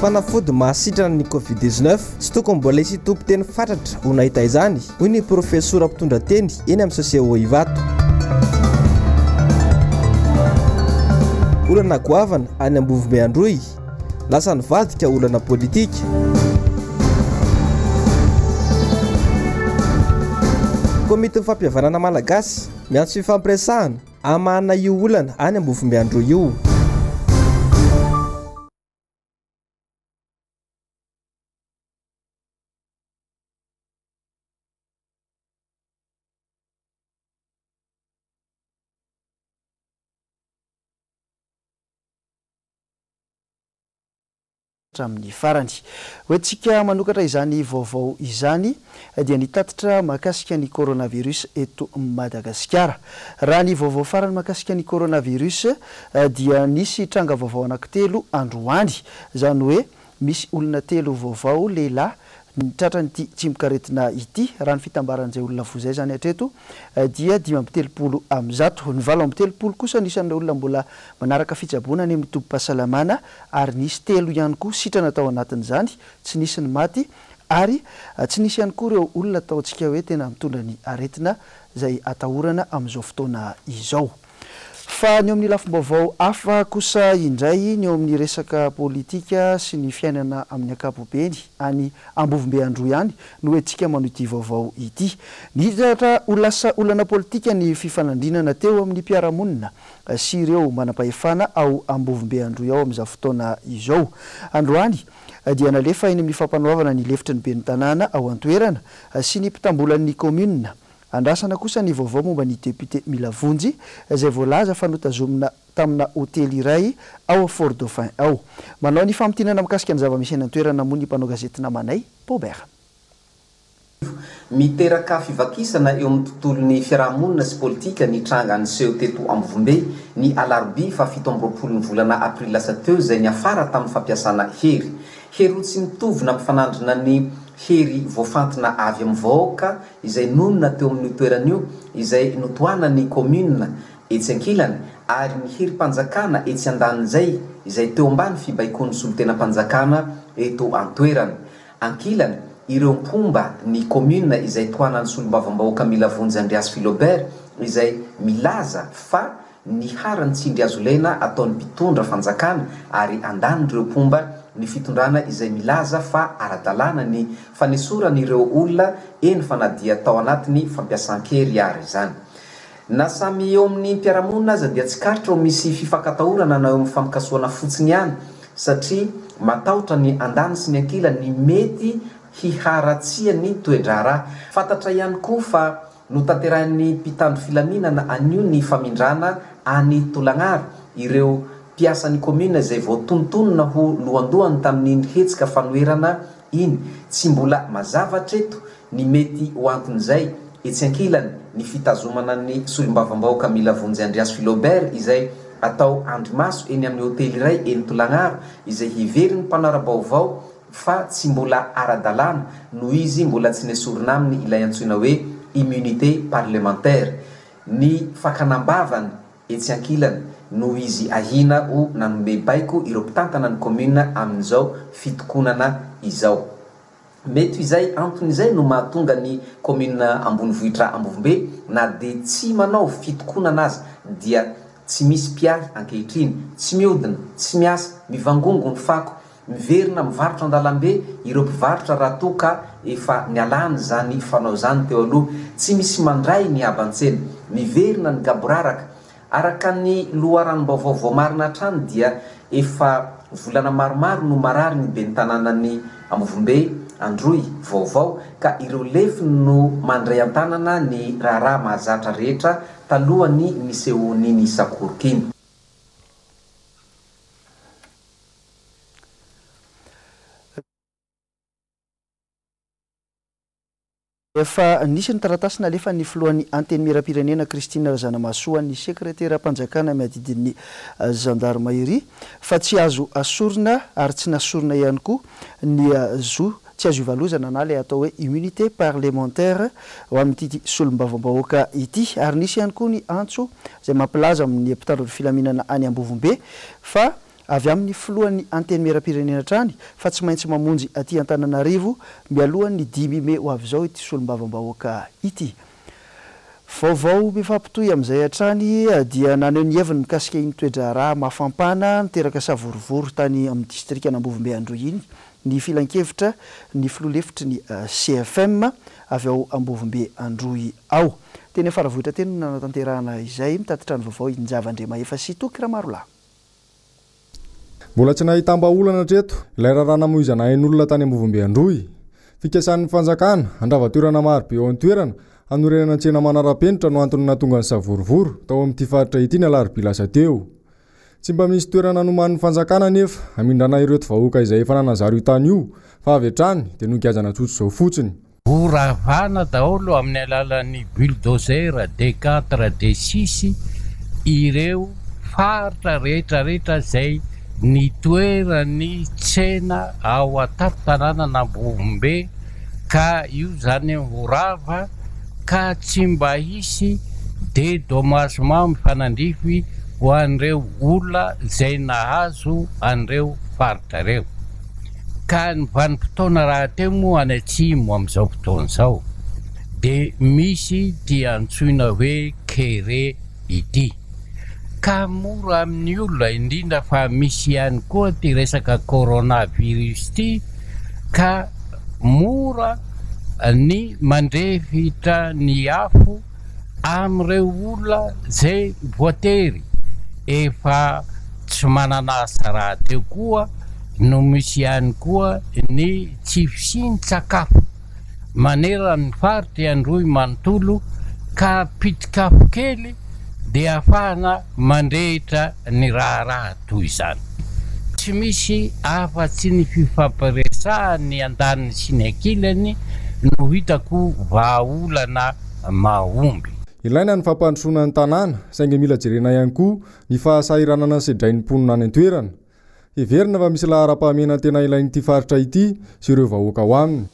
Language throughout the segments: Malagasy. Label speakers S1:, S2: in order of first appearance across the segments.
S1: fanafody mahasitrana ny covid-19 tsy tokony mbola hisy tompo-teny fatratra ho nahita izany hoy ny profesora mpitondra teny eny amin'ny CCO Ivato. Olana goavana any Ambovimbeandroy lasa nivadika olana politika. Komite fampihavanana malagasy miantso fifampiresahana amana io olana any Ambovimbeandroy io.
S2: Amin'ny farany hoentsika manokatra izany vaovao izany dia nitatitra mahakasika ny coronavirus eto Madagasikara. Raha ny vaovao farany mahakasika ny coronavirus dia nisy tranga vaovao anankitelo androany, izany hoe misy olona telo vaovao lehilahy nitratranyity tsimbokaretina ity. Raha ny fitambaran'izay olona vozay zany hatreto dia 570 ny 770 kosa nisan'ny olona mbola manaraka fitsaboana ny amin'ny tobim-pahasalamana ary nisy telo ihany koa sitrana tao anatin'izany tsy nisy ny maty ary tsy nisy ihany koa ireo olona ataontsika hoe tena mitondra ny aretina izay atahorana amin'izao fotoana izao. Fa ny amin'ny lafim-baovao hafa kosa indray ny amin'ny resaka politika sy ny fiainana amin'ny ankapobeny any Ambovimbeandroy ihany no hoentsika manao ity vaovao ity. Nihitatra olana politika ny fifanandrinana teo amin'ny mpiaramonina sy ireo manam-pahefana ao Ambovimbeandroy ao amin'izao fotoana izao. Androany dia nalefa eny amin'ny fampanoavana ny lefitry ny ben'ny tanàna ao an-toerana sy ny mpitambolan'ny komuna. Andrasana kosa ny vaovao momba ny député Milavonjy izay voalaza fa notazomina tamina hotely iray ao Fort Dauphin ao. Manao ny famotinana mikasika ny zava-misy eny an-toerana moa ny mpanao gazetina manay Paubert.
S3: Miteraka fivakisana eo amin'ny tontolon'ny fiarahamonina sy politika ny tranga niseho teto Ambovimbe ny alarobia fa 17 ny volana aprily lasa teo izay niafara tamin'ny fampiasana hery. Hery tsy mitovy na mifanandrina ny hery voafantina avy amin'ny vahoaka izay nonina teo amin'ny toeran'io izay notoana ny komuna etsy ankilany ary ny hery mpanjakana etsy andanin'izay izay teo ambany fibaikony solon-tena-mpanjakana eto an-toerana. Ankilany ireo mpomba ny komuna izay toanany solombavam-bahoaka Milavonjy Andreas Philobert izay milaza fa ny harany tsindry azo ilaina ataon'ny mpitondra fanjakana ary andan'ireo mpomba ny fitondrana izay milaza fa ara-dalàna ny fanesoran'ireo olona eny fanadia tao anatiny fampiasan-kery ary izany. Na samy eo amin'ny mpiaramonina aza dia tsy karitra misy fifankatahorana na eo amin'ny fampikasoana fotsiny ihany satria matahotra ny andany sy ny ankila ny mety hiharatsia ny toe-draharaha. Fantatra ihany koa fa notanterahan'ny mpitandro filaminana anio ny famindrana any Tolagnaro ireo mpiasan'ny komuna izay voatontonona ho lohandohany tamin'ny hetsika fanoherana iny. Tsy mbola mazava hatreto ny mety ho anton'izay etsy ankilany ny fitazomana ny solombavam-bahoaka Milavonjy Andreas Philobert izay atao andrimaso eny amin'ny hotely iray eny Tolagnaro izay hiveriny mpanara-baovao fa tsy mbola ara-dalàna noho izy mbola tsy nesorina aminy ilay antsoina hoe immunité parlementaire. Ny fakanambavany etsy ankilany noho izy ahina ho nanome baiko ireo mpitantana ny komuna amin'izao fitokonana izao. Mety izay antony izay no mahatonga ny komuna Ambonivohitra Ambovimbe na dia tsy manao fitokonana azy dia tsy misy mpiary ankehitriny, tsy mihodina, tsy miasa, mivangongo ny fako, miverina mivarotra an-dalambe ireo mpivarotra raha toa ka efa nialany zany fanao zany teo aloha, tsy misy mandray ny abantsena, miverina ny gaboraraka. Araka ny loharanom-baovao voamarina hatrany dia efa volana maromaro no marary ny ben'ny tanànan'ny Ambovimbe Androy vaovao ka ireo lefiny no mandray an-tanana ny raharaha mahazatra rehetra talohany nisehoan'iny sakorokiny.
S2: Efa nisy ny taratasy nalefa ny filohan'ny anteny miram-pirenena Christine Razanamasoa ny sekretera mpanjakana miadidin'ny gendarmerie fa tsy azo asorina ary tsy nasorina ihany koa ny tsy azo ivalozana na le atao hoe immunité parlementaire ho amin'ity solombavam-bahoaka ity ary nisy ihany koa ny antso izay mampilaza amin'ny mpitandro ny filaminana any Ambovimbe fa avy amin'ny filohan'ny anteny mera-pirenena trany fa tsy maintsy mamonjy aty Antananarivo mialohan'ny 10 May ho avy izao ity solombavam-bahoaka ity. Vaovao mifampitohy amin'izay hatrany dia naneho ny heviny mikasika iny toedra raha mafampana niteraka savorovory tany amin'ny distrika Ambovimbe Androiny ny filan-kevitra ny filoha-lefitry ny CFM avy ao Ambovimbe Androy ao. Teny Faravohitra teny no nanatanterahana izay mitatitra ny vaovao Injavandrema efa sy toky Ramalola.
S4: Mbola tsy nahitamba-olana treto ilay raharaha namoizana ain'olona tany Ambovimbe Androy. Fikasan'ny fanjakana andrava-toerana maro be ao an-toerana anorenana tsena manara-penitra no antony natonga ny savorovoro tao amin'ity faritra ity ny alarobia lasa teo. Tsy mba misy toerana anoman'ny fanjakana nefa hamindrana ireto vahoaka izay efa nanazaro io tany io fa avy hatrany dia nogazana tsotso zao fotsiny.
S5: Oravana daholo amin'ny alalan'ny bulldozer D4 D6 ireo faritra rehetrarehetra izay nitoerany tsena ao an-tampon-tanàna Ambovimbe ka io zany vorava ka tsy mba hisy dédommagement mifanandrify ho an'ireo olona izay nahazo an'ireo faritra ireo. Ka ny vanim-potoana raha teo moa any atsimo amin'izao fotoana izao dia misy dia antsoina hoe kere ity. Ka mora amin'ny olona indrindra fa misy ihany koa ty resaka coronavirus ity ka mora ny mandrefitra ny afo amin'ireo olona izay voatery efa tsy manana asa raha teo koa no misy ihany koa ny tsy fisian-tsakafo manera ny faritra Androy manontolo ka pitikafo kely dia ahafahana mandrehitra ny raharaha toy izany. Tsy misy afa-tsy ny fifampiresahany andaniny sy ny ankilany no hitako vahaolana mahomby.
S4: Ilaina ny fampandrosoana ny tanàna saingy mila jerena ihany koa ny fahasahiranana sedrain'ny mponina any an-toerana. Heverina fa misy lahara-pahamena tena ilain'ity faritra ity sy ireo vahoaka ho aminy.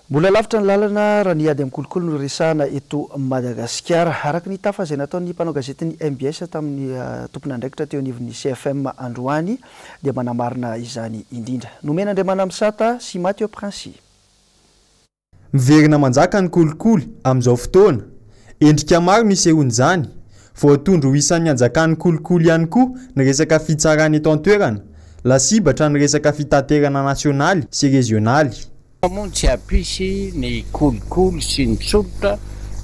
S2: Mbola lavitra ny lalana raha ny ady amin'ny kolokolo no resahana eto Madagasikara araka ny tafa izay nataon'ny mpanao gazetiny MBS tamin'ny tompona andraikitra teo anivon'ny CFM androany dia manamarina izany indrindra. Nomena Andriamana Misata sy Mathieu Princy.
S6: Miverina manjaka ny kolikoly amin'izao fotoana. Endrika maro misehony izany. Voatondro ho isan'ny anjakan'ny kolikoly ihany koa ny resaka fitsarana eto an-toerana, lasibatra ny resaka fitaterana nasionaly sy regionaly.
S5: Moa tsy hampisy ny kolikoly sy ny tsolotra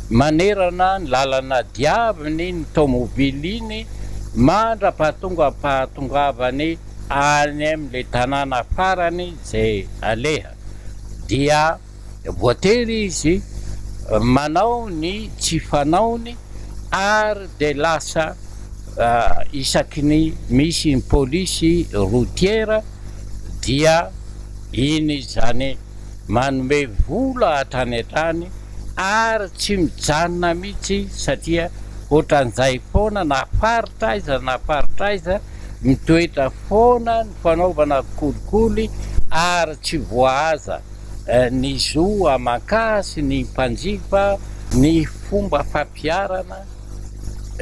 S5: manerana ny lalana diaviny ny tomobily iny mandra-pahatongavany any amin'ilay tanàna farany izay aleha dia voatery izy manao ny tsy fanaony ary dia lasa isaky ny misy ny polisy routière dia iny zany manome vola hatrany hatrany ary tsy mijanona mihitsy satria ohatran'izay foana na faritra aiza mitoetra foana ny fanaovana kolikoly ary tsy voahaza ny zo aman-kasy ny mpanjifa ny fomba fampiarana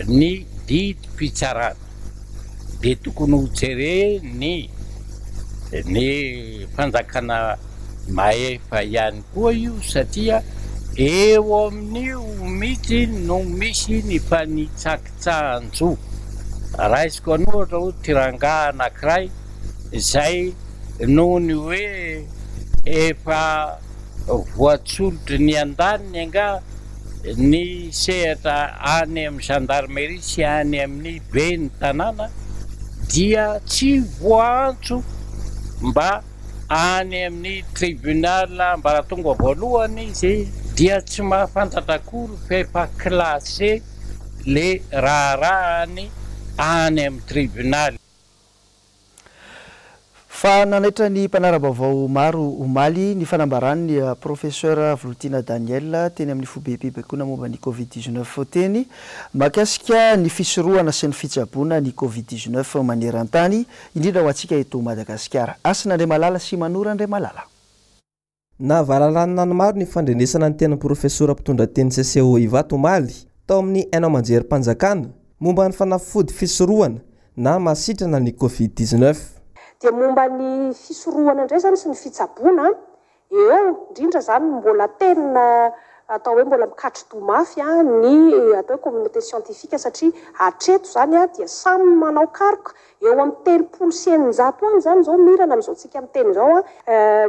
S5: ny didy fitsarana dia tokony ho jereny ny fanjakana maefa ihany koa io satria eo amin'io mihitsy no misy ny fanitsakitsahan-jo. Raisiko anohatra ho tiranga anankiray izay noho ny hoe efa voatsolotry ny andaniny anga ny sehatra any amin'ny gendarmerie sy any amin'ny be ny tanàna dia tsy voantso mba any amin'ny tribunal ambaratonga voalohany izy dia tsy mahafantatra akory fa efa classé le raharahany any amin'ny tribunal.
S2: Fa nanaitra ny mpanara-baovao maro omaly ny fanambarany ny professeur Volotina Daniel teny amin'ny fobebebekoana momba ny Covid-19 teny makasika ny fisorohana sy ny fitsaboana ny Covid-19 maneran-tany indrindra ho antsika eto Madagasikara. Asina Andriamalala sy Manora Andriamalala.
S1: Na valalanina ny maro ny fandrenesana ny tena professeur mpitondra teny CCO Ivato Omaly tao amin'ny haino amanjery-panjakana momba ny fanafody fisorohana na masitrana ny covid-19
S7: dia momba ny fisorohana indray zany sy ny fitsaboana eo indrindra zany mbola tena atao hoe mbola mikatry domafy ny atao hoe communauté scientifique satria hatreto zany dia samy manao karoka eo amin'ny 300 any zany zao mirana amin'izao tsika amin'ny teny zao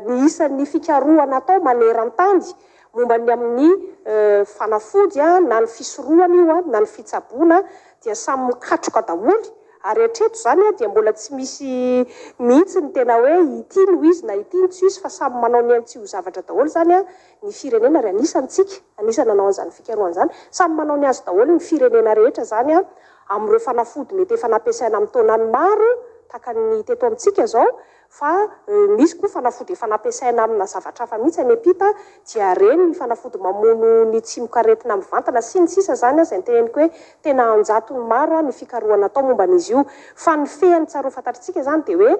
S7: ny isan'ny fikarohana atao maneran-tany momba ny amin'ny fanafody na ny fisorohana io na ny fitsaboana dia samy mikatroka daholy ary hatreto zany dia mbola tsy misy mihitsy ny tena hoe ity no izy na ity no tsy izy fa samy manao ny antsy ho zavatra daholo zany ny firenena ary anisantsika anisany nanao an'izany fikarohana zany samy manao ny azy daholo ny firenena rehetra zany amin'ireo fanafody mety efa nampiasaina amin'ny taonany maro taka ny teto amintsika zao fa misy koa fanafody efa nampiasaina amina zavatra hafa mihitsy any apita dia reny ny fanafody mamono ny tsimokaretina amin'ny vantana sy ny sisa zany izay teneniko hoe tena anjatony maro ny fikarohana atao momba an'izy io fa ny fehany tsaro fantatritsika zany dia hoe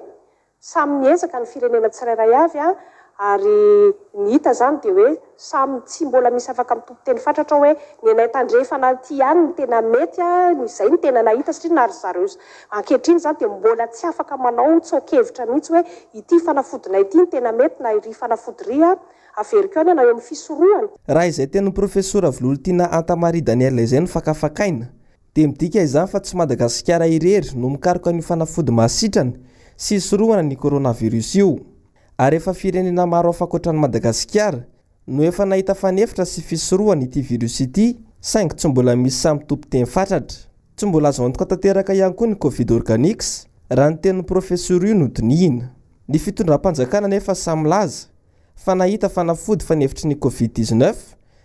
S7: samy miezaka ny firenena tsirairay avy ary ny hita zany dia hoe samy tsy mbola misy afaka mitompo teny fatratra hoe ny anay tandrefana ty ihany ny tena mety izay ny tena nahita satria nary zareo ankehitriny zany dia mbola tsy afaka manao tsokevitra mihitsy hoe ity fanafodina ity ny tena mety na iry fanafody ry averiko any na eo amin'ny fisorohana
S1: raha izay teny profesora Vololtina Antamari Daniel izay no fakafakaina dia midika izany fa tsy Madagasikara irery no mikaroka ny fanafody masitrana sy sorohana ny coronavirus io ary efa firenena maro afakoatran'ny Madagasikara no efa nahita fanefitra sy fisorohana ity virus ity saingy tsy mbola misy samy tompo-teny fatratra tsy mbola azo antoka tanteraka ihany koa ny covid organics raha ny tenin'ny profesora io no dinihina ny fitondram-panjakana nefa samy laza fa nahita fanafody fanefitry ny covid-19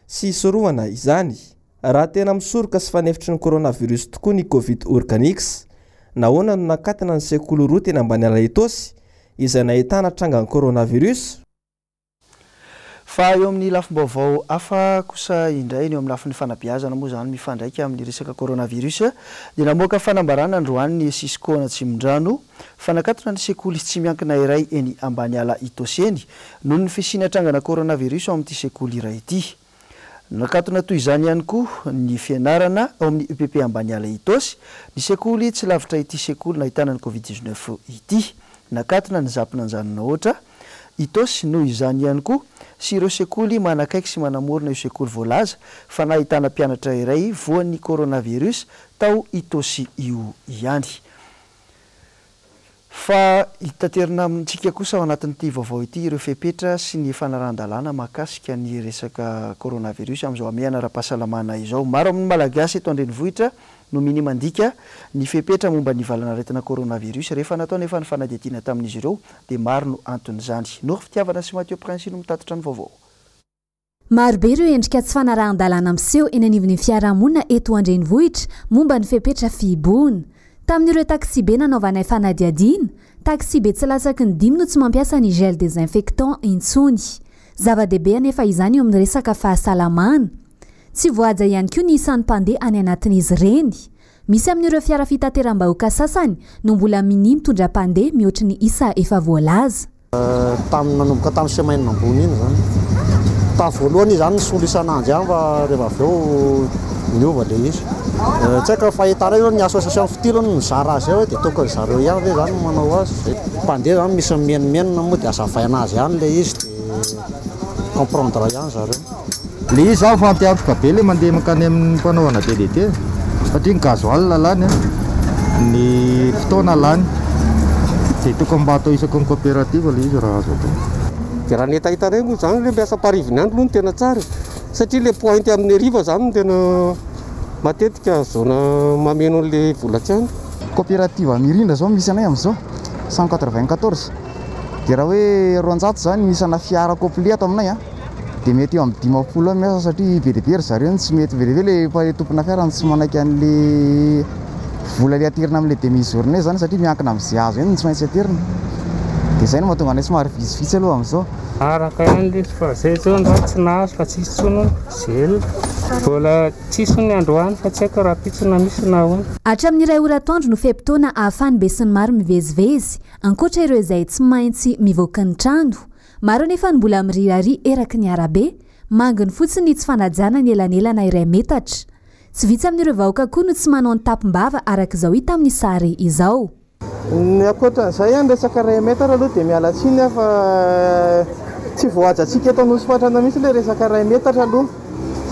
S1: sy sorohana izany raha tena misoroka sy fanefitry ny coronavirus tokoa ny covid organics nahoana no nakatina ny sekoly roa teny ambany ala etosy izay nahitana trangany coronavirus
S2: fa eo amin'ny lafim-baovao afa kosa indray eo amin'ny lafin'ny fanabeazana moa zany mifandraika amin'ny resaka coronavirus dia namoaka fanambarana androany ny Cisco na Tsimondrano fanakatona ny sekoly tsy miankina iray eny ambany ala itoseny noho ny fisiana trangana coronavirus ao amin'ity sekoly iray ity nakatona toy izany ihany koa ny fianarana ao amin'ny UPP ambany ala itosy ny sekoly tsy lavitra ity sekoly nahitana ny covid-19 ity nakatona ny zampina anjanona ohatra itosy noho izany ihany koa sy ireo sekoly manakaiky sy manamorona io sekoly voalaza fa nahitana mpianatra iray voan'ny coronavirus tao itosy io ihany fa hitaterina amintsika kosa ao anatin'ity vaovao ity ireo fepetra sy ny fanaran-dalàna mahakasika ny resaka coronavirus amin'izao amiana ara-pahasalamana izao maro amin'ny malagasy eto andrenivohitra no miny mandika ny fepetra momba ny valana retina coronavirus rehefa natao nefa ny fanadihatiana tamin'izy ireo dia maro no anton'izany noho fitiavana sy Mathieu Prince no mitatotra ny vaovao
S8: marobe ireo endrika tsy fanarahan-dalàna miseho eny anivon'ny fiarahamonina eto andrenivohitra momba ny fepetra fiboana tamin'ireo taxi be nanaovanay fanadiadiana taxi be tsy latsaky ny 5 no tsy mampiasa ny gel désinfectant intsony zava-dehibe anefa izany eo amin'ny resaka fahasalamana tsy voaja ihany koa ny isan'ny mpandeha any anatin'izy ireny misy amin'ireo fiara fitateram-bahoaka sasany no mbola mini mitondra mpandeha mihoatra ny isa efa voalaza
S9: nanomboka tamin'ny semaine ambony iny zany tamin'ny voalohany izany nisolo isan'andro ihany fa rehefa avy eo niova le izy tsy haiko fahitana io ny association fitilo no mizara azy ao dia tokony zareo ihany ve zany manao azy mpandeha zany misy menimena moa dia azavaina azy ihany le izy dia comprendre ihany zareo
S10: le izy zaho fampiantoka be le mandeha makany amin'ny mpanaovana DDT satria ny gasoil lany ny fotoana lany dia tokony mba atao isako ny coopérative le izy raha azo atao
S11: dia raha ny etahitanay moa zany le miasa pariviny andro aloha ny tena tsara satria le pointy amin'ny riva zany no tena matetika zona mameno an'le vola-tsiany
S10: coopérative mirindra zao misy anay amin'izao 194 dia raha hoe 200 zany misy ana fiara complet ato aminay dia mety eo amin'ny 50 miasa satria be dia be ry zareo tsy mety velevele le tompona fiara tsy manaiky an'le vola le aterina amin'le demi-journée zany satria miankina amin'izay azo eny tsy maintsy aterina dia izay no mahatonga anay somary vitsivitsy aloha amin'izao
S12: araka ihany fa zay zao androany tsy nahazo fa tsisy tsono zely vola tsisy ny androany fa tsy haiko raha pitsona misy na hoana
S8: hatramin'ny iray oratoandro no fepitoana ahafany be sy ny maro mivezivezy ankoatra ireo izay tsy maintsy mivoaka ny trano maro nefa ny mbola mirirary eraky ny arabe manginy fotsiny tsy fanajana ny elanelana iray metatra Tsy vitsy amin'ireo vahoaka koa no tsy manao ny tapimbava araka izao hita amin'ny sary izao.
S13: Ny akoatran'izay resaka ray metatra aloha dia miala tsiny fa tsy voajantsika eto Nosy-Patrana mihitsy ilay resaka ray metatra aloha.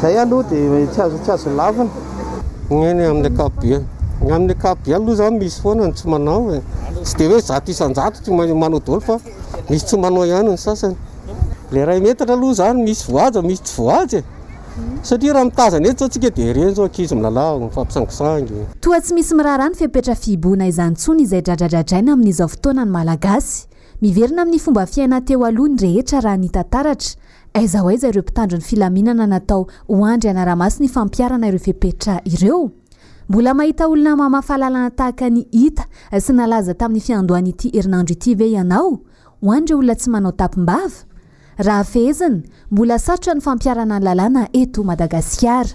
S13: Zay aloha dia tsy azo lavina.
S11: Ny amin'ny ankapobeny. Ny amin'ny ankapobeny aloha zany misy foana ny tsy manao e. Tsy dia hoe zato isan-jato tsy manao daholo fa misy tsy manao ihany ny sasany. Le ray metatra aloha zany misy voaja, misy tsy voaja. Satria raha mitazana eto tsika dia reny zao ankizy milalao mifampisangisangy.
S8: Toa tsy misy miraharaha ny fepetra fiboana izany tsony izay dradradradraina amin'izao fotoana ny malagasy. Miverina amin'ny fomba fiaina teo aloha ny rehetra raha ny tantaratra. Aiza ho aiza ireo mpitandro ny filaminana natao ho andry anaramaso ny fampiarana ireo fepetra ireo. Mbola mahita olona mamafalalana tahaka ny hita sy nalaza tamin'ny fiandohan'ity herinandro ity ve ianao? Ho andry olona tsy manao tapimbava. Raha fehezana, mbola sarotra ny fampiarana ny lalàna eto Madagasikara.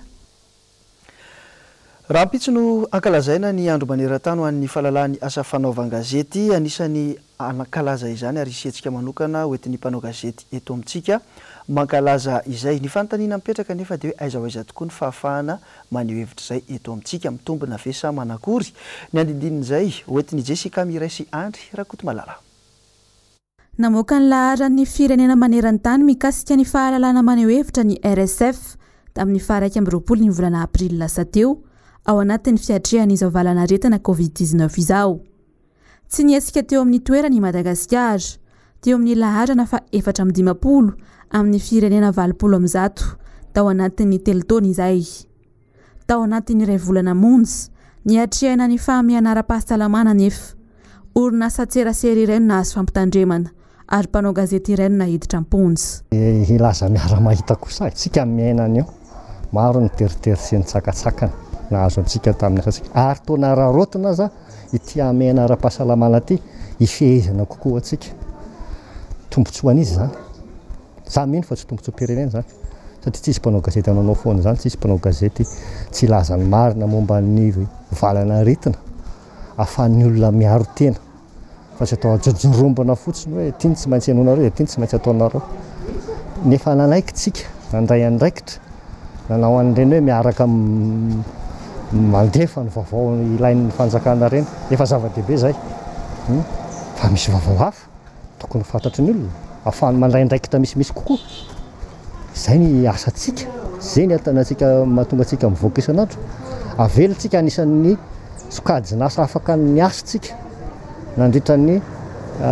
S2: Raha mpitso no ankalazaina ny andro maneran-tany ho an'ny fahalalan'ny asa fanaovan-gazety, anisany ankalaza izany ary isetsika manokana hoentin'ny mpanao gazety eto amintsika mankalaza izay. Ny fanontaniana mipetraka nefa dia hoe aiza ho aiza tokoa ny fahafahana maneho hevitra izay eto amintsika mitombina ve sa manakory. Ny andindinin'izay hoentin'ny Jessica Miray sy Andry Rakotomalala.
S14: Namoaka ny laharan'ny firenena maneran-tany mikasika ny fahalalana maneho hevitra ny RSF tamin'ny faha 20 ny volana Aprily lasa teo ao anatin'ny fiatrihan'izao valanaretana Covid-19 izao. Tsy niesika teo amin'ny toerany Madagasikara, teo amin'ny laharana fa 450 amin'ny firenena 20 tao anatin'ny telotona izay. Tao anatin'ny iray volana monja, niatrehana ny fahamiana ara-pahasalamana nefa. Orinasa tserasera iray no nahazo fampitandremana ary mpanao gazety iray no nahiditra am-ponja.
S15: Ilaza miara-mahita kosa tsika miainana eo. Maro ny teritery sy ny tsakatsakana nahazo antsika tamin'ny asasika. Ary taona rarotina za ity amiana ara-pahasalamana ity ifehezana kokoa atsika. Tombontsoa an'izy zany. Za mino fa tsy tombontsoam-pirenena zany. Satria tsisy mpanao gazety ananao foana zany, tsisy mpanao gazety tsy lazany marina momba ny valana aretina. Ahafahan'ny olona miaro tena. Fa tsy atao jojorombana fotsiny hoe ity tsy maintsy ianonareo, ity tsy maintsy ataonareo. Nefa nanaiky tsika, nandray andraikitra. Nanao an'ireny hoe miaraka mandefa ny vaovao ilain'ny fanjakana reny. Efa zava-dehibe zay. Fa misy vaovao hafa tokony fantatry ny olona. Ahafahany mandray andraikitra misimisy kokoa. Izay ny asantsika. Izay ny atanantsika mahatonga antsika mivoaka isan'andro. Avelontsika anisan'ny sokajin'asa afaka ny asantsika nandritra ny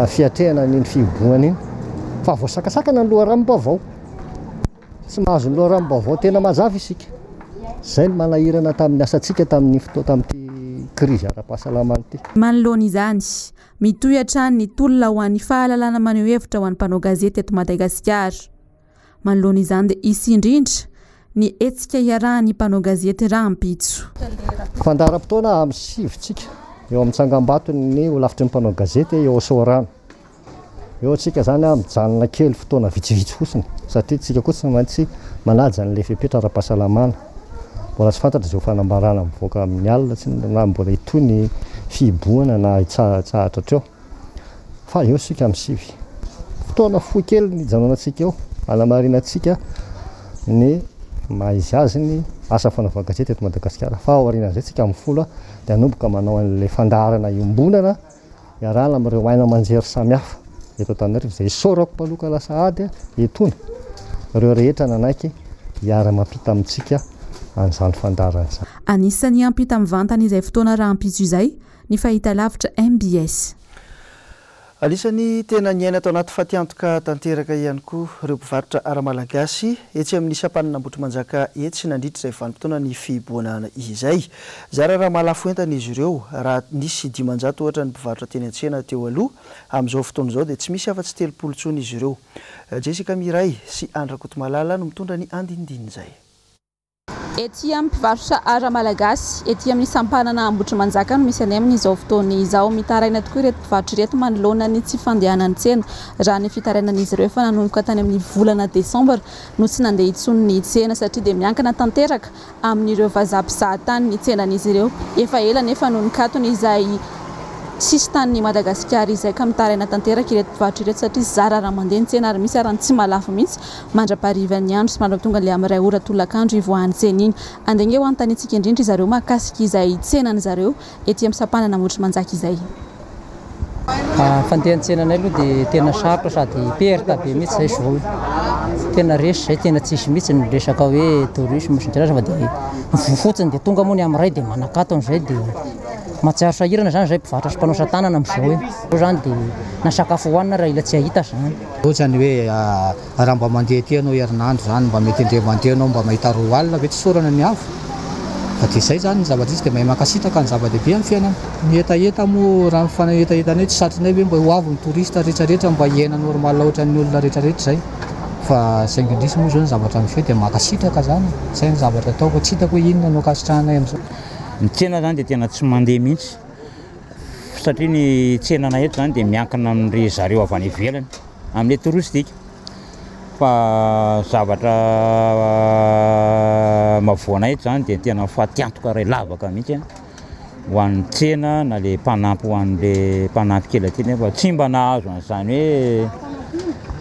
S15: fiatrehana ny fiboahana iny. Fa voasakasakana ny loharanom-baovao. Tsy mahazo ny loharanom-baovao tena mazava isika. Izay ny manahirana tamin'ny asantsika tamin'ny fotoana tamin'ity krizy ara-pahasalamana ity.
S14: Manoloana izany, mitohy hatrany ny tolona ho an'ny fahalalana maneho hevitra ho an'ny mpanao gazety eto Madagasikara. Manoloana izany dia isy indrindra ny etsika iarahan'ny mpanao gazety rahampitso.
S15: Fandaharam-potoana amin'ny sivitsika eo amin'ny Tsangambato ny ho lafitry ny mpanao gazety eo Sorano. Eo antsika zany mijanona kely fotoana vitsivitsy fotsiny satria tsika koa tsy maintsy manaja n'ilay fepetra ara-pahasalamana. Mbola tsy fantatra izay fanambarana mivoaka amin'ny alina na mbola itoy ny fiboana na hitsahatra eo. Fa eo sika amin'ny sivy. Fotoana fohy kely ny janonantsika eo, hanamarinantsika ny maizy azy ny asa fanaovan-gazety eto Madagasikara. Fa aorian'izay tsika amin'ny folo dia hanomboka manao an'ilay fandaharana iombonana iarahana amin'ireo aina aman-jery samihafa eto Antananarivo izay isaorako mpanoka lasa ady etony. Ireo rehetra nanaiky hiara-mampita amintsika an'izany fandaharana izany.
S14: Anisan'ny ampita mivantana izay fotoana rahampitso izay ny fahitalavitra MBS.
S2: Anisan'ny tena niaina atao anaty fatiantoka tanteraka ihany koa ireo mpivarotra ara-malagasy etsy amin'ny sapanina Ambotrimanjaka etsy nandritra izay vanim-potoana ny fiboana izay. Zara raha mahalafo entana izy ireo raha nisy 500 ohatra ny mpivarotra teny an-tsena teo aloha, amin'izao fotoana izao dia tsy misy afa-tsy 300 tsony izy ireo. Jessica Miray sy Andry Rakotomalala no mitondra ny andinindiny izay.
S16: Ety amin'ny mpivarotra ara-malagasy, ety amin'ny sampanana Ambotrimanjaka no misy any amin'izao fotoana izao. Mitaraina tokoa ireto mpivarotra ireto manoloana ny tsy fandehanany tsena raha ny fitarainan'izy ireo efa nanomboka tany amin'ny volana Desambra no tsy nandeha intsony ny tsena satria dia miankina tanteraka amin'ireo vazaha-pizahatany ny tsenan'izy ireo. Efa ela nefa noho ny katony izay sisy tany Madagasikara izay ka mitaraina tanteraka ireto mpivarotra ireto satria zara raha mandeha ny tsena ary misy arany tsy malafo mihitsy mandraparivan'ny andro sy manao tonga le amin'ny ray ora tolakandro ivoahany tsena iny andenge ho anontanytsika indrindra zareo mahakasika izay tsenany zareo ety amin'ny sapanana Motry Manjaka izay.
S17: Fandehan-tsenanay aloha dia tena sarotra sady perte be mihitsy zay zao tena resy zay tena tsisy mihitsy ny resaka hoe tourisme sy ny tsirasa fa dia fotsiny dia tonga moa ny amin'ny ray dia manakatony zay dia mahatsiaro sahirana zany zay mpivarotra sy mpanao tanana amin'izao hoe zany dia na sakafo hohanina raha ila tsy ahita zany.
S18: Ohatrany hoe raha mba mandeha ty anao herinandro zany mba mety indray mandeha anao mba mahita roa alina ve tsy sorana ny avo fa dia izay zany ny zavatra izy dia mahay makasitaka ny zava-dehibe amin'ny fiainana ny etaeta moa raha mifanetaetanay tsy satrinay hoe mba ho avy ny touriste rehetrarehetra mba hiaina normal ohatran'ny olona rehetrarehetra zay fa saingindrisy moa zao ny zavatra mifeo dia makasitraka zany zay ny zavatra ataoko tsy hitako hoe inona no kasitrahanay amin'izao.
S19: Ny tsena zany dia tena tsy mandeha mihitsy satria ny tsenana eto zany dia miankina amin'ny zareo avy any ivelany amin'ny touristique fa zavatra mavoana eto zany dia tena fatiantoka ray lavaka mihitsy ho an'ny tsena na le mpanampy ho an'le mpanampy kely aty nefa tsy mba nahazo an'izany hoe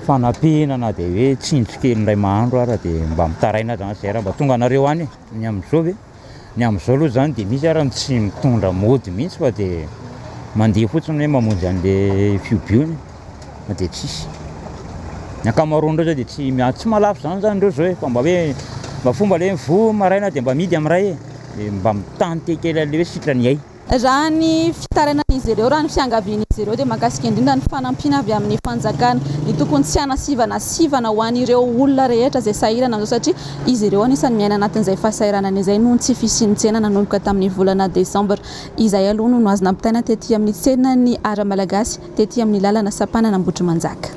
S19: fanampiana dia hoe tsinjokely ray mahandro ara dia mba mitaraina zany zay raha mba tonga anareo any ny amin'izao ve ny amin'izao aloha zany dia misy ara tsy mitondra mody mihitsy fa dia mandeha fotsiny hoe mamonjy an'le fiobiony fa dia tsisy ny ankamaroandreo zao dia tsy malafo zany ndreo zao fa mba hoe mba fomba le mivo maraina dia mba midy amin'ray dia mba mitante kely an'le hoe sitrany ay.
S16: Raha ny fitarainan'izy ireo raha ny fiangavian'izy ireo dia mahakasika indrindra ny fanampiana avy amin'ny fanjakana ny tokony tsy hanasivana ho an'ireo olona rehetra izay sahirana amin'izao satria izy ireo anisany miaina anatin'izay fahasahiranana izay noho ny tsy fisian'ny tsena nanomboka tamin'ny volana desambra izay aloha no azo nampitaina tetỳ amin'ny tsenany Ara Malagasy tetỳ amin'ny lalana Sapanana Motry Manjaka.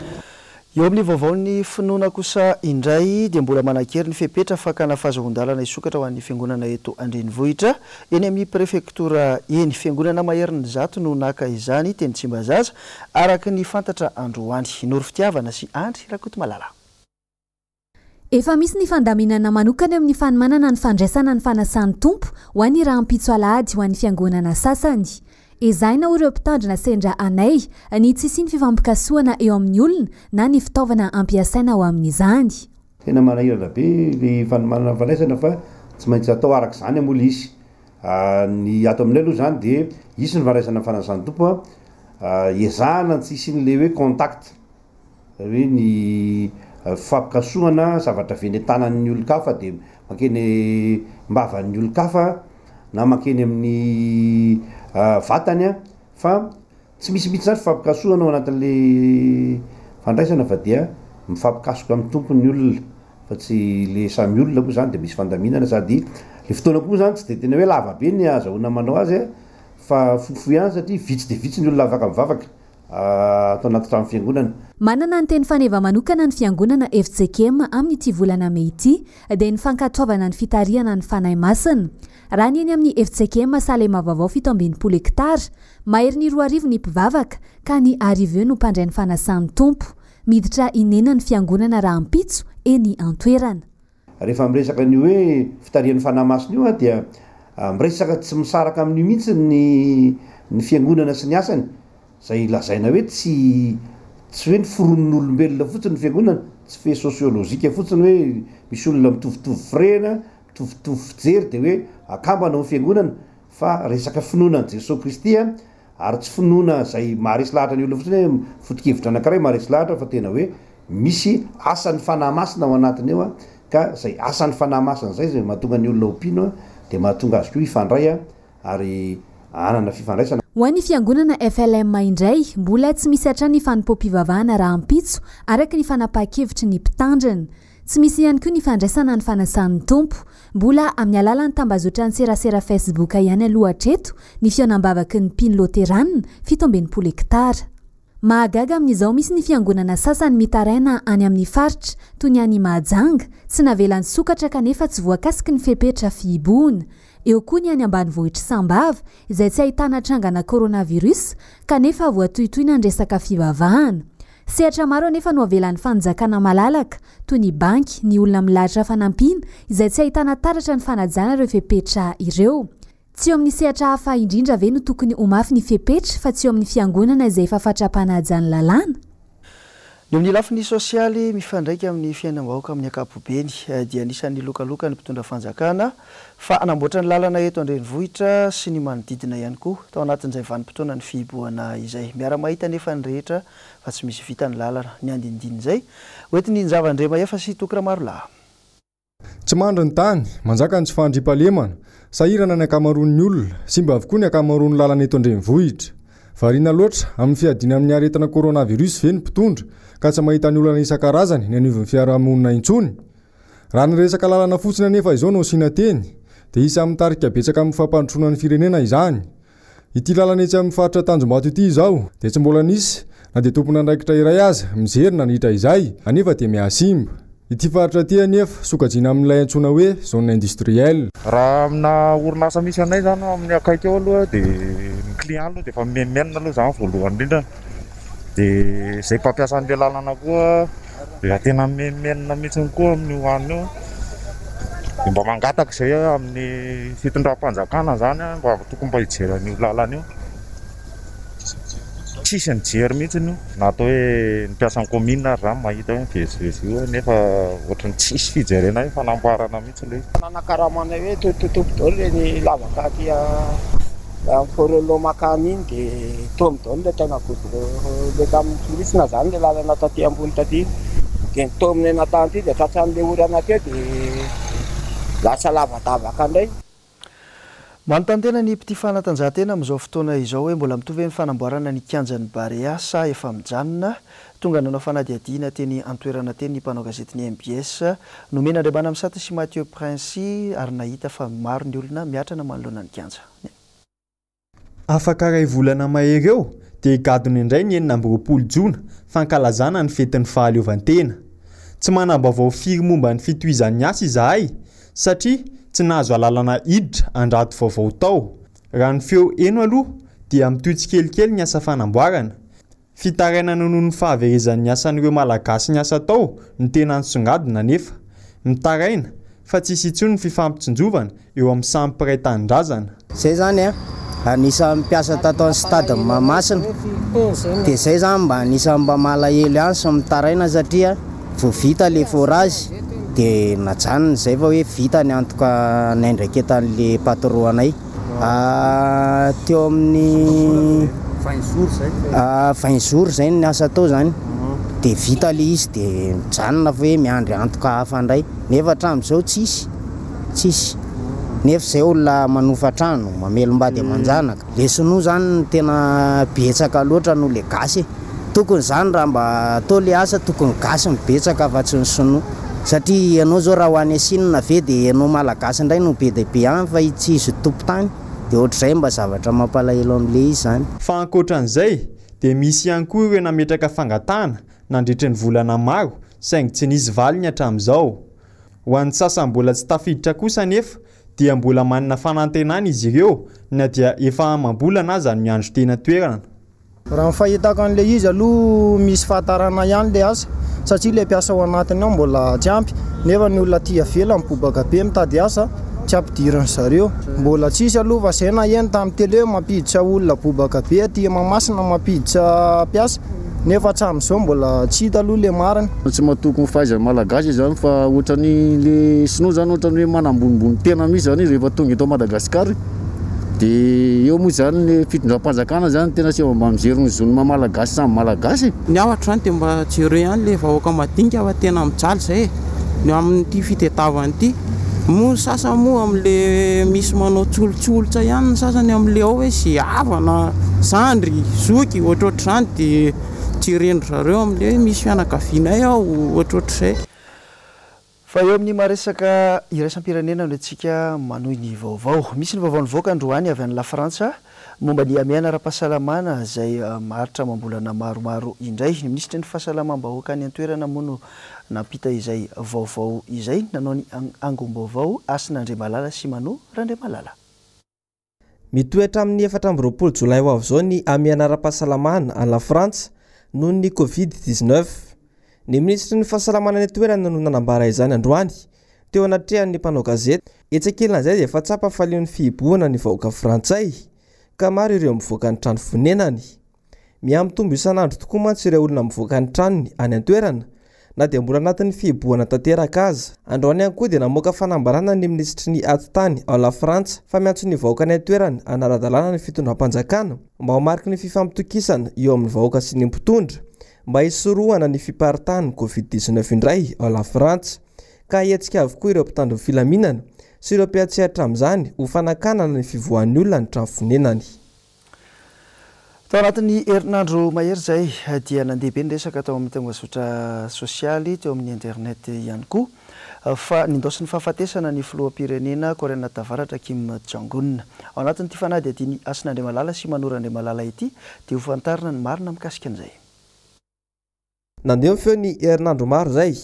S2: Eo amin'ny vaovaony finoana kosa indray dia mbola manakery ny fepetra fakana fahazahon-dalana isokatra ho an'ny fiangonana eto Andrenivohitra eny amin'ny prefektora eny fiangonana maherin'ny zato no naka izany teny Tsimbazaza araka ny fantatra androany Nory Fitiavana sy Andry Rakoto Malala.
S8: Efa misy ny fandaminana manokana amin'ny fanomanana ny fandraisana ny fanasan'ny tompo ho an'ny rahampitso alahady ho an'ny fiangonana sasany. Ezaina ireo mpitandrina sendra anay ny tsisy ny fifampikasoana eo amin'ny olona na ny fitaovana ampiasaina ao amin'izany.
S20: Tena manahirana be ny fanomanana fandraisana fa tsy maintsy atao araka izany amola izy. Ny ato aminay aloha zany dia isy ny fandraisana ny fanasan'ny tompo ezahana tsisy n'le hoe contact hoe ny fifampikasoana zavatra avy eny tanan'ny olon-kafa dia makeny mbavan'ny olon-kafa na makeny amin'ny vatany fa tsy misy zany fifampikasoana ao anatin'le fandraisana fa dia mifampikasoka amin'ny tompony olona fa tsy le samy olona koa zany dia misy fandaminana sady le fotoana koa zany tsy dia tena hoe lava be ny azahoana manao azy fa fohifohy ihany satria vitsy dia vitsy ny olona afaka mivavaka atao anaty trano fiangonana.
S8: Manana ny teny faneva manokana ny fiangonana FJKM amin'ity volana Mey ity dia ny fankatoavana ny fitariana ny fanahy masina. Raha ny eny amin'ny FJKM Salema vaovao 720 hektara, mahery ny 2,000 ny mpivavaka ka ny 10,000 no mpandray ny fanasan'ny tompo. Miditra inena ny fiangonana Rahampitso eny Antoerana.
S20: Rehefa miresaka ny hoe fitarian'ny fanahy masina io dia miresaka tsy misaraka amin'ny mihitsy ny fiangonana sy ny asany. Zay lazaina hoe tsy hoe ny foron'olombelona fotsiny ny fiangonana, tsy fe sosiolojika fotsiny hoe misy olona mitovitovy firena, mitovitovy fijery dia hoe akambana ao fiangonana fa resaka finoana an'i Jesosy Kristy ary tsy finoana izay maharesy lahatra ny olona fotsiny hoe foto-kevitra anankiray maharesy lahatra fa tena hoe misy asan'ny fanahy masina ao anatiny eo ka izay asan'ny fanahy masina izay zay mahatonga ny olona ompino dia mahatonga azy koa hifandray ary anana fifandraisana.
S8: Ho an'ny fiangonana FLM indray mbola tsy misy hatrany ny fanompoam-pivavahana Rahampitso araka ny fanapahan-kevitry ny mpitandrina. Tsy misy ihany koa ny fandraisana ny fanasan'ny tompo. Mbola amin'ny alalan'ny tambazotra ny serasera Facebook ihany aloha hatreto ny fihaonam-bavaky ny Piny Loterana 720 hektara. Mahagaga amin'izao misy ny fiangonana sasany mitaraina any amin'ny faritra toy ny any Mahajanga tsy navelan'ny sokatra kanefa tsy voakasiky ny fepetra fihiboana. Eo koa ny any ambanivohitra Sambava izay tsy ahitana trangana coronavirus kanefa voatohitohy nandresaka fivavahana. Sehatra maro anefa no avelan'ny fanjakana malalaka toy ny banky, ny olona milahatra fanampiana izay tsy ahitana taratra ny fanajana ireo fepetra ireo. tsy eo amin'ny sehatra hafa indrindra ve no tokony ho mafy ny fepetra fa tsy eo amin'ny fiangonana izay efa fatrapanahajany lalàna
S2: ny amin'ny lafiny sosialy mifandraika amin'ny fiainam-bahoaka amin'ny ankapobeny dia anisan'ny lokaloka ny mpitondra fanjakana fa anamboatra ny lalana eto andrenivohitra sy ny manodidina ihany koa tao anatin'izay vanim-potoana ny fihiboana izay miara-mahita nefa ny rehetra fa tsy misy vita ny lalana ny andinidiny izay oetiny ny zavandrema efa sy tokora maro lahy
S4: tsy mandry ny tany manjaka ny tsy fandripalemana sahirana ny akamaroan'ny olona sy mba avokoa ny akamaroan'ny lalana eto andrenivohitra variana loatra amin'ny fiadina amin'ny aretina coronavirus ve ny mpitondra ka tsy mahita ny olana isan-karazany ny anivon'ny fiarahamonina intsony raha ny resaka lalana fotsiny anefa izao no asiana teny dia isa amin'ny tarika betsaka amin'ny fampandrosoana ny firenena izany ity lalana etsy amin'ny faritra Tanjombato ity izao dia tsy mbola nisy na dia tompona andraikitra iray aza mijerina nahitra izay anefa dia mihasimba ity faritra ty anefa sokajiana amin'ilay antsoina hoe zone industrielle
S21: raha amina orinasa misy anay zany amin'ny akaiky eo aloha dia ny client aloha dia efa mimenimena aloha zany voalohany indrindra dia izay mpampiasa an'ilay lalana koa dia tena mimenimena mihitsiny koa amin'ny hoaniny eo dia mba mangataka izay amin'ny fitondram-panjakana zany mba tokony mba hijeran'io lalana io tsisy nijery mihitsiny io na atao hoe nipiasan'ny commune ary zany mahita hoe mivezivezy io nefa ohatrany tsisy fijerena hoe fanamboarana mihitsy le
S22: nanakaramana hoe tototopo daholo reny lavaka aty forelo makany iny dia tombo daholo le tegna godro le tamin'ny torisina zany le lalana taty ambony taty dia nitomony anatany ity dia tratran'le orana teo dia lasa lavadavaka indray
S2: manontantena ny mpity fanatanjahantena amin'izao fotoana izao hoe mbola mitovy ny fanamboarana ny kianjan'ny Barea sa efa mijanona tonga nanao fanadihadiana teny antoerana teny ny mpanao gazetiny MBS nomena Andriamana Misata sy Mathieu Prince ary nahita fa maro ny olona miatrana manoloana ny kianja
S6: afaka ray volana mahery eo dia higadona indray ny 9 Jona fankalazana ny fetin'ny fahaleovantena tsy manam-baovao firy momba ny fitohizan'ny asa izahay satria tsy nahazo alalana hiditra andrato vaovao tao raha ny feo eno aloha dia mitoetsy kelikely ny asa fanamboarana fitarainana noho ny fahaverezan'ny asan'ireo malagasy ny asa tao ny tena nisongadina nefa mitaraina fa tsisy intsony ny fifampitsinjovana eo amin'ny samy mpiray tanindrazana
S23: zay zany anisa mipiasa tato amin'ny stade Mahamasina dia zay zany mba anisa mba malahelo ihany sy mitaraina satria vao vita le forage dia najanona zay fa hoe vita ny antoka naindraiketan'le patron-anay teo amin'ny 20 jours zay ny asa tao zany dia vita le izy dia mijanona fa hoe miandry antoka hafa indray nefa hatramin'izao tsisy nefa zay olona manofa trano mamelombady amanjanaka le sinoa zany tena betsaka loatra no le gasy tokony zany raha mba atao le asa tokony gasy mibetsaka fa tsy ny sinoa satria ianao zao raha ho any asinina ve dia ianao malagasy indray no be dia be any fa tsy izy tompon-tany dia ohatr'izay mba zavatra mampalahelo amin'le izy zany
S6: fa ankoatran'izay dia misy ihany koa ireo nametraka fangatahana nandritra ny volana maro saingy tsy nisy valiny hatramin'izao ho an'ny sasany mbola tsy tafiditra kosa nefa dia mbola manana fanantenana izy ireo na dia efa mambolana aza ny miandro tena toerana
S23: raha ny fahitako an'le izy aloha misy fahatarana ihany le asa satria le mpiasa ao anatiny ao mbola tsy ampy nefa ny olona tia vela mibobaka be mitady asa tsy ampidirany zareo mbola tsisy aloha fa zay na eny tamin'ny tele mampiditra olona bobaka be aty Mahamasina mampiditra mpiasa nefa hatramin'izao mbola tsy hita aloha le mariny
S24: tsy matokony fahaizany malagasy zany fa ohatrany le sinoa zany ohatrany hoe manambonimbony tena misy zany rehefa tonga eto Madagasikara dia eo moa zany ny fitondram-panjakana zany tena sy mba mijery ny zonima malagasy samy malagasy
S22: ny aotra any dia mba jero ihany le vahoaka madinika fa tena mijaly zay ny amin'ity fitadiavany ity moa sasany moa amin'le misy manao tsolotsolotra ihany ny sasany amin'le ao hoe sy havana zandry zoky ohatrohatr'izany dia jerendro zareo amin'le hoe misy fianakavianay ao ohatrohatr'izay
S2: fa eo amin'ny maresaka iraisam-pirenena no antsika manohy ny vaovao misy ny vaovao nivoaka androany avy any La Frantsa momba ny amiana ara-pahasalamana izay maritra mambolana maromaro indray ny minisitry ny fahasalamam-bahoaka ny antoerana moa no nampita izay vaovao izay nanao ny angom-baovao Asin'Andriamalala sy Mano Randriamalala
S1: mitoetra amin'ny 24 Jolay ho avy zao ny amiana ara-pahasalamana à La Frantsa noho ny Covid-19 ny ministry ny fahasalamana ny toerana no nanambara izany androany teo anatrehan'ny mpanao gazety etsekelin'izay dia efa tsapa faleon'ny fihiboana ny vahoaka frantsay ka maro ireo mivoaka ny trano fonenany. Miamitombo isan'andro tokoa mantsy ireo olona mivoaka ny tranony any an-toerana na dia mbola anatin'ny fihiboana tanteraka aza. Androany ihany koa dia namoaka fanambarana ny ministry ny atitany ao la Frantsa fa miantso ny vahoaka ny an-toerana anaradalàna ny fitondram-panjakana mba ho mariky ny fifampitokisana eo amin'ny vahoaka sy ny mpitondra mba hisorohana ny fiparitahany Covid-19 indray ao la Frantsa ka hetsika avokoa ireo mpitandro filaminana sy ireo mpiatsehatra amin'izany ho fanakanana ny fivoahan'ny olona ny trano fonenany.
S2: Tao anatin'ny herinandro mahery zay dia nandeha be ny resaka tao amin'ny tambazotra sosialy teo amin'ny internet ihany koa fa nindosy ny fahafatesana ny filoham-pirenena Korea Tavaratra Kim Jong-un. Ao anatin'ity fanady adiny Asin'Andriamalala sy Manoran'Andriamalala ity dia ho fantarina ny marina mikasika an'izay.
S1: Nandeha feo ny herinandro maro zay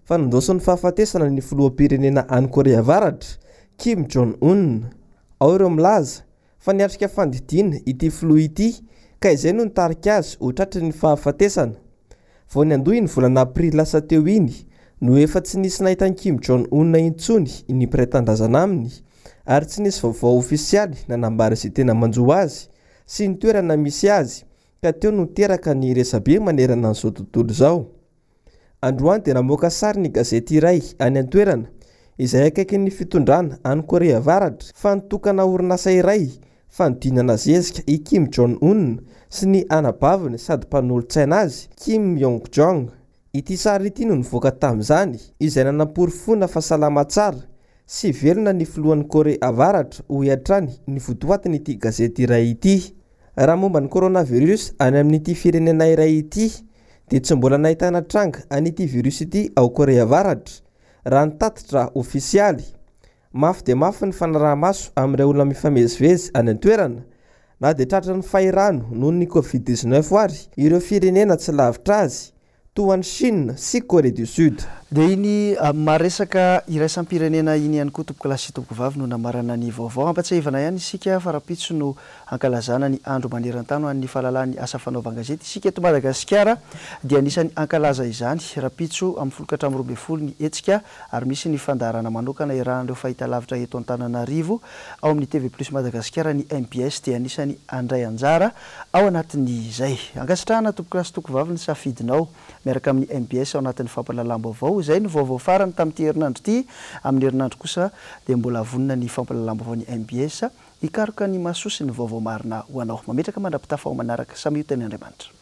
S1: fa nindosy ny fahafatesana ny filoham-pirenena any Korea Avaratra Kim Jong-un. Ao ireo milaza fa niatrika fandidiana ity filoha ity ka izay no nitarika azy ho tratry ny fahafatesana. Vao ny andohy ny volana aprily lasa teo iny no efa tsy nisy nahitany Kim Jong-un intsony ny pretendazana aminy ary tsy nisy vaovao ofisialy nanambara izay tena manjo azy sy ny toerana misy azy ka teo no teraka ny resabe manerana an'izao tontolo izao. Androany dia namoaka sary ny gazety iray any an-toerana izay akaiky ny fitondrana any Korea Avaratra fa nitokana orinasa iray fanodinana zezika i Kim Jong-un sy ny anabaviny sady mpanolontsaina azy Kim Yong-jong. Ity sary ity no nivoaka tamin'izany izay nanam-porofona fahasalama tsara sy velona ny filohan'ny Korea Avaratra ho hiatrany ny votoatiny ity gazety iray ity. Raha momba ny coronavirus any amin'ity firenena iray ity dia tsy mbola nahitana tranga an'ity virus ity ao Korea Avaratra raha ny tatitra ofisialy. Mafy dia mafy ny fanaraha-maso amin'ireo olona mifamezivezy any an-toerana na dia tratra ny fahirano noho ny Covid-19 ary ireo firenena tsy lavitra azy toa ny Chine sy Corée du Sud.
S2: Dia iny maresaka iraisam-pirenena iny ihany koa tompoko lasy tompoko vavy no namarana ny vaovao. Ampatsahivana ihany isika fa rapitso no ankalazana ny andro maneran-tany amin'ny fahalalany asa fanaovan-gazety. Isika eto Madagasikara dia anisany ankalaza izany rapitso amin'ny 14 ny hetsika ary misy ny fandarana manokana irahan'ireo fahitalavitra eto Antananarivo ao amin'ny TV Plus Madagasikara ny MBS dia anisany andray anjara ao anatin'izay. Ankasitrahana tompoko lasy tompoko vavy ny safidinao miaraka amin'ny MBS ao anatin'ny fampahalalam-baovao. Izay ny vaovao farany tamin'ity herinandro ity. Amin'ny herinandro kosa dia mbola vonona ny fampahalalam-baovao ny MBS hikaroka ny mahasoa sy ny vaovao marina ho anao. Mametraka mandrapitafa ao manaraka samy io teny Andriamanitra.